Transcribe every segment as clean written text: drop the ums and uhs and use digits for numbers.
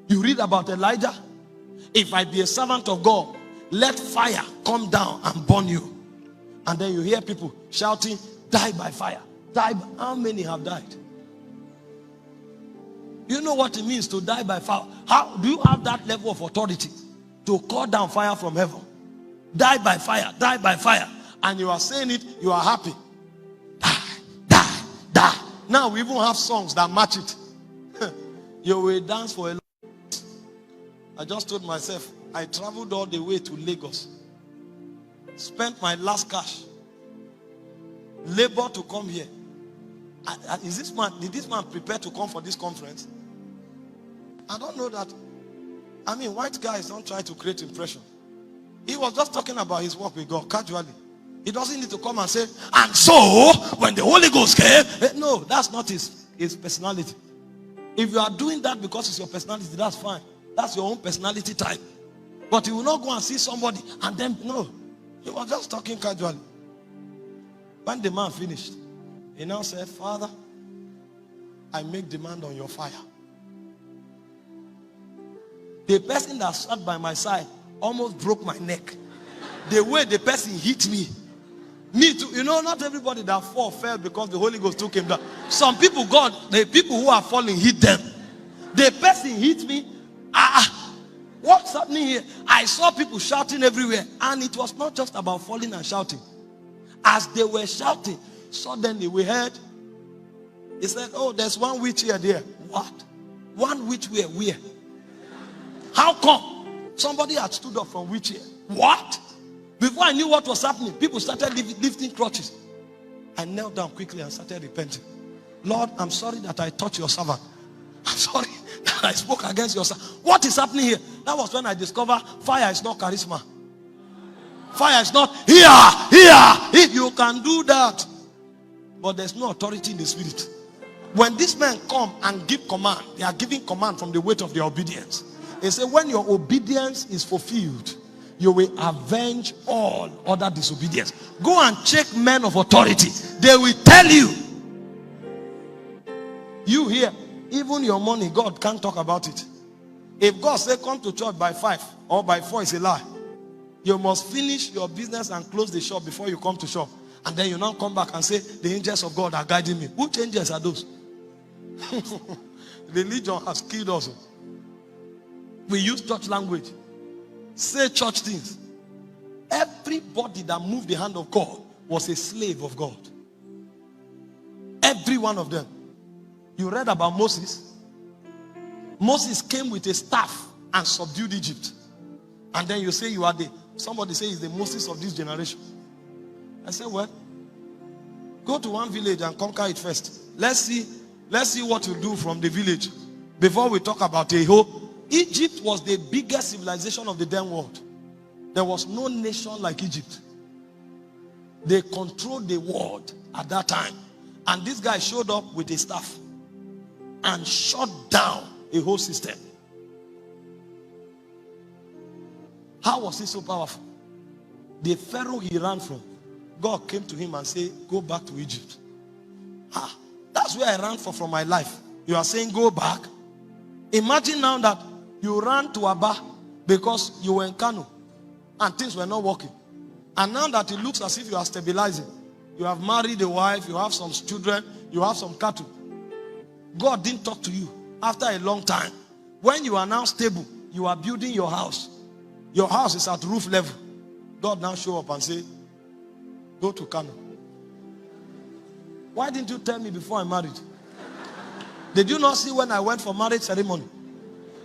You read about Elijah. If I be a servant of God, let fire come down and burn you. And then you hear people shouting, die by fire. Die by... How many have died? You know what it means to die by fire? How do you have that level of authority to call down fire from heaven? Die by fire, die by fire. And you are saying it, you are happy. Die, die, die. Now we even have songs that match it. You will dance for a long time. I just told myself, I traveled all the way to Lagos. Spent my last cash. Labor to come here. Did this man prepare to come for this conference? I don't know that. I mean, white guys don't try to create impression. He was just talking about his work with God casually. He doesn't need to come and say, and so when the Holy Ghost came. No, that's not his personality. If you are doing that because it's your personality, that's fine. That's your own personality type. But you will not go and see somebody and then, no. He was just talking casually. When the man finished, he now said, Father, I make demand on your fire. The person that sat by my side almost broke my neck. The way the person hit me. Me too. You know, not everybody that fell because the Holy Ghost took him down. Some people, God, the people who are falling hit them. The person hit me. What's happening here? I saw people shouting everywhere. And it was not just about falling and shouting. As they were shouting, suddenly we heard, he said, oh, there's one witch here there. What? One witch where? How come? Somebody had stood up from witch here. What? Before I knew what was happening, people started lifting crutches. I knelt down quickly and started repenting. Lord, I'm sorry that I touched your servant. I'm sorry that I spoke against your servant. What is happening here? That was when I discovered fire is not charisma. Fire is not here. If you can do that. But there's no authority in the spirit. When these men come and give command, they are giving command from the weight of their obedience. They say when your obedience is fulfilled, you will avenge all other disobedience. Go and check men of authority. They will tell you. You here, even your money, God can't talk about it. If God say come to church by 5 or by 4, it's a lie. You must finish your business and close the shop before you come to shop. And then you now come back and say, the angels of God are guiding me. Which angels are those? Religion has killed us. We use church language. Say church things. Everybody that moved the hand of God was a slave of God. Every one of them. You read about Moses. Moses came with a staff and subdued Egypt. And then you say you are somebody say he's the Moses of this generation. I said, well, go to one village and conquer it first. Let's see what you do from the village before we talk about a whole. Egypt was the biggest civilization of the damn world. There was no nation like Egypt. They controlled the world at that time. And this guy showed up with a staff and shut down a whole system. How was he so powerful? The Pharaoh he ran from, God came to him and said, go back to Egypt. That's where I ran from my life. You are saying go back? Imagine now that you ran to Aba because you were in Kano and things were not working. And now that it looks as if you are stabilizing, you have married a wife, you have some children, you have some cattle. God didn't talk to you after a long time. When you are now stable, you are building your house. Your house is at roof level. God now show up and say, go to Kano. Why didn't you tell me before I married? Did you not see when I went for marriage ceremony?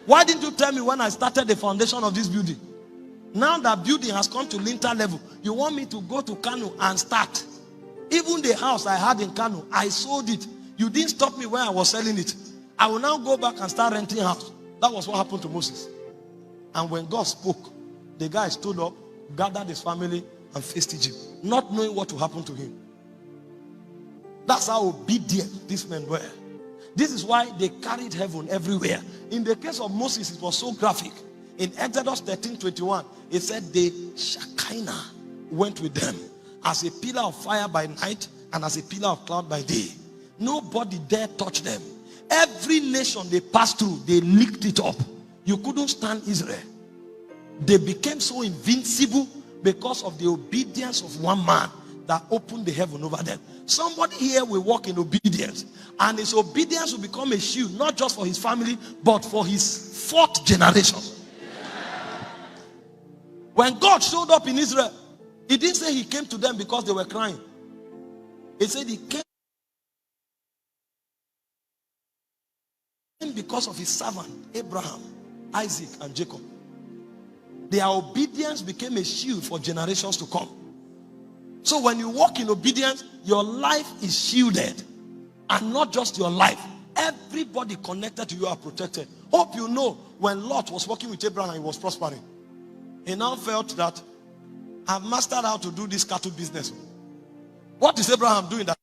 Why didn't you tell me when I started the foundation of this building? Now that building has come to lintel level, you want me to go to Kano and start. Even the house I had in Kano, I sold it. You didn't stop me when I was selling it. I will now go back and start renting house. That was what happened to Moses. And when God spoke, the guy stood up, gathered his family and faced Egypt, not knowing what will happen to him. That's how obedient these men were. This is why they carried heaven everywhere. In the case of Moses, it was so graphic. In Exodus 13:21, it said the Shekinah went with them as a pillar of fire by night and as a pillar of cloud by day. Nobody dare touch them. Every nation they passed through, they licked it up. You couldn't stand Israel. They became so invincible because of the obedience of one man that opened the heaven over them. Somebody here will walk in obedience, and his obedience will become a shield, not just for his family, but for his fourth generation. When God showed up in Israel, he didn't say he came to them because they were crying. He said he came because of his servant Abraham, Isaac, and Jacob. Their obedience became a shield for generations to come. So when you walk in obedience, your life is shielded. And not just your life. Everybody connected to you are protected. Hope you know, when Lot was working with Abraham, he was prospering. He now felt that I've mastered how to do this cattle business. What is Abraham doing that